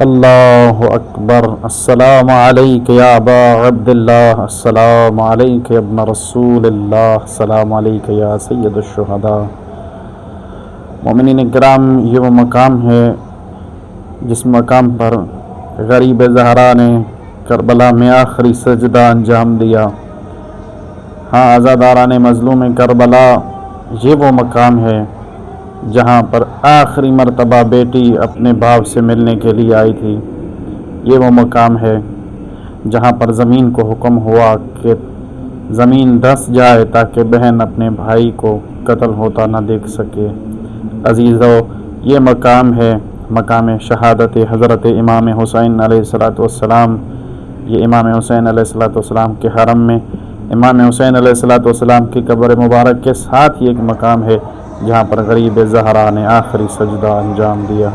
اللہ اکبر۔ السلام علیک یا ابا عبداللہ، السلام علیک یا ابن رسول اللہ، السلام علیک یا سید الشہداء۔ مومنین کرام، یہ وہ مقام ہے جس مقام پر غریب زہرا نے کربلا میں آخری سجدہ انجام دیا۔ ہاں، عزاداران مظلوم کربلا، یہ وہ مقام ہے جہاں پر آخری مرتبہ بیٹی اپنے باپ سے ملنے کے لیے آئی تھی۔ یہ وہ مقام ہے جہاں پر زمین کو حکم ہوا کہ زمین دھس جائے تاکہ بہن اپنے بھائی کو قتل ہوتا نہ دیکھ سکے۔ عزیزو، یہ مقام ہے مقام شہادت حضرت امام حسین علیہ السلام۔ یہ امام حسین علیہ السلام کے حرم میں امام حسین علیہ السلام کی قبر مبارک کے ساتھ یہ ایک مقام ہے جہاں پر غریب زہرا نے آخری سجدہ انجام دیا۔